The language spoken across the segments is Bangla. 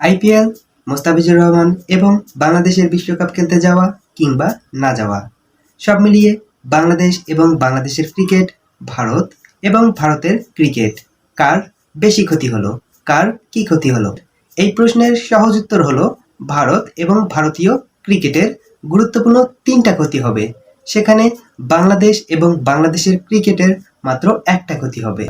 আইপিএল, মোস্তাফিজুর রহমান এবং বাংলাদেশের বিশ্বকাপ খেলতে যাওয়া কিংবা না যাওয়া, সব মিলিয়ে বাংলাদেশ এবং বাংলাদেশের ক্রিকেট, ভারত এবং ভারতের ক্রিকেট, কার বেশি ক্ষতি হলো, কার কি ক্ষতি হলো? এই প্রশ্নের সহজ উত্তর হলো ভারত এবং ভারতীয় ক্রিকেটের গুরুত্বপূর্ণ 3টা ক্ষতি হবে। সেখানে বাংলাদেশ এবং বাংলাদেশের ক্রিকেটের মাত্র একটা ক্ষতি হবে।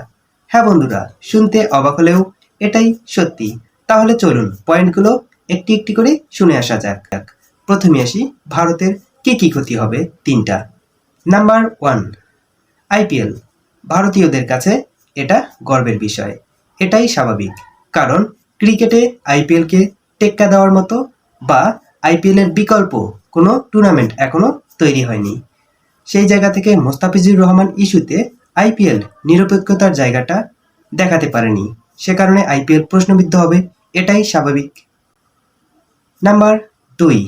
হ্যাঁ বন্ধুরা, শুনতে অবাক হলেও এটাই সত্যি। তাহলে চলুন পয়েন্টগুলো একটি একটি করে শুনে আসা যাক। প্রথমে আসি ভারতের কি ক্ষতি হবে 3টা। Number 1, IPL. ভারতীয়দের কাছে এটা গর্বের বিষয়, এটাই স্বাভাবিক, কারণ ক্রিকেটে আইপিএলকে টেক্কা দেওয়ার মতো বা আইপিএলের বিকল্প কোনো টুর্নামেন্ট এখনো তৈরি হয়নি। সেই জায়গা থেকে মোস্তাফিজুর রহমান ইস্যুতে আইপিএল নিরপেক্ষতার জায়গাটা দেখাতে পারেনি, সে কারণে আইপিএল প্রশ্নবিদ্ধ হবে, এটাই স্বাভাবিক। নাম্বার 2,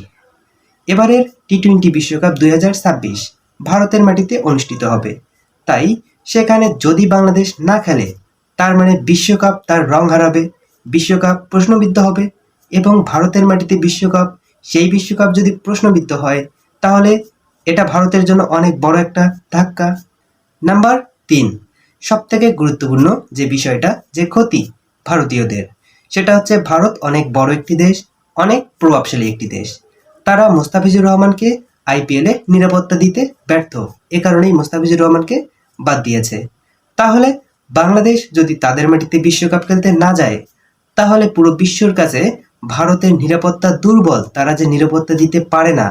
এবারের টি-20 বিশ্বকাপ 2026 ভারতের মাটিতে অনুষ্ঠিত হবে, তাই সেখানে যদি বাংলাদেশ না খেলে তার মানে বিশ্বকাপ তার রং হারাবে, বিশ্বকাপ প্রশ্নবিদ্ধ হবে এবং ভারতের মাটিতে বিশ্বকাপ, সেই বিশ্বকাপ যদি প্রশ্নবিদ্ধ হয় তাহলে এটা ভারতের জন্য অনেক বড় একটা ধাক্কা। নাম্বার 3, সবথেকে গুরুত্বপূর্ণ যে বিষয়টা, যে ক্ষতি ভারতীয়দের, সেটা হচ্ছে ভারত অনেক বড় একটি দেশ, অনেক প্রভাবশালী একটি দেশ। তারা মোস্তাফিজুর রহমানকে আইপিএলে নিরাপত্তা দিতে ব্যর্থ, এ কারণেই মোস্তাফিজুর রহমানকে বাদ দিয়েছে। তাহলে বাংলাদেশ যদি তাদের মাটিতে বিশ্বকাপ খেলতে না যায় তাহলে পুরো বিশ্বর কাছে ভারতের নিরাপত্তা দুর্বল, তারা যে নিরাপত্তা দিতে পারে না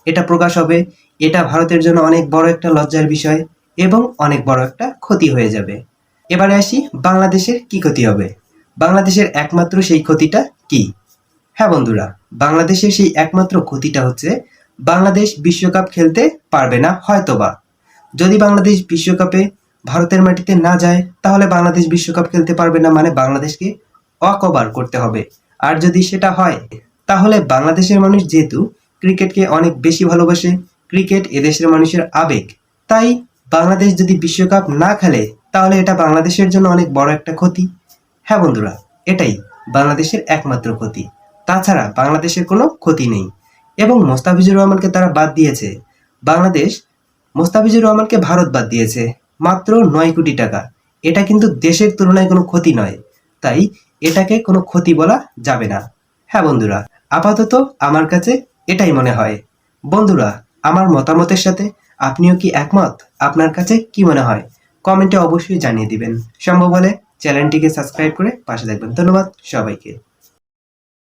এটা প্রকাশ হবে। এটা ভারতের জন্য অনেক বড় একটা লজ্জার বিষয় এবং অনেক বড় একটা ক্ষতি হয়ে যাবে। এবারে আসি বাংলাদেশের কি ক্ষতি হবে। বাংলাদেশের একমাত্র সেই ক্ষতিটা কি? হ্যাঁ বন্ধুরা, বাংলাদেশের সেই একমাত্র ক্ষতিটা হচ্ছে বাংলাদেশ বিশ্বকাপ খেলতে পারবে না হয়তোবা। যদি বাংলাদেশ বিশ্বকাপে ভারতের মাটিতে না যায় তাহলে বাংলাদেশ বিশ্বকাপ খেলতে পারবে না, মানে বাংলাদেশকে ওয়াকওভার করতে হবে। আর যদি সেটা হয় তাহলে বাংলাদেশের মানুষ যেহেতু ক্রিকেটকে অনেক বেশি ভালোবাসে, ক্রিকেট এদেশের মানুষের আবেগ, তাই বাংলাদেশ যদি বিশ্বকাপ না খেলে তাহলে এটা বাংলাদেশের জন্য অনেক বড় একটা ক্ষতি। হ্যাঁ বন্ধুরা, এটাই বাংলাদেশের একমাত্র ক্ষতি, তাছাড়া বাংলাদেশের কোনো ক্ষতি নেই। এবং মোস্তাফিজুর রহমানকে তারা বাদ দিয়েছে, বাংলাদেশ মোস্তাফিজুর রহমানকে ভারত বাদ দিয়েছে মাত্র 9 কোটি টাকা। এটা কিন্তু দেশের তুলনায় কোনো ক্ষতি নয়, তাই এটাকে কোনো ক্ষতি বলা যাবে না। হ্যাঁ বন্ধুরা, আপাতত আমার কাছে এটাই মনে হয়। বন্ধুরা, আমার মতামতের সাথে আপনিও কি একমত? আপনার কাছে কি মনে হয় কমেন্টে অবশ্যই জানিয়ে দিবেন। সম্ভব হলে চ্যানেলটিকে সাবস্ক্রাইব করে পাশে থাকবেন। ধন্যবাদ সবাইকে।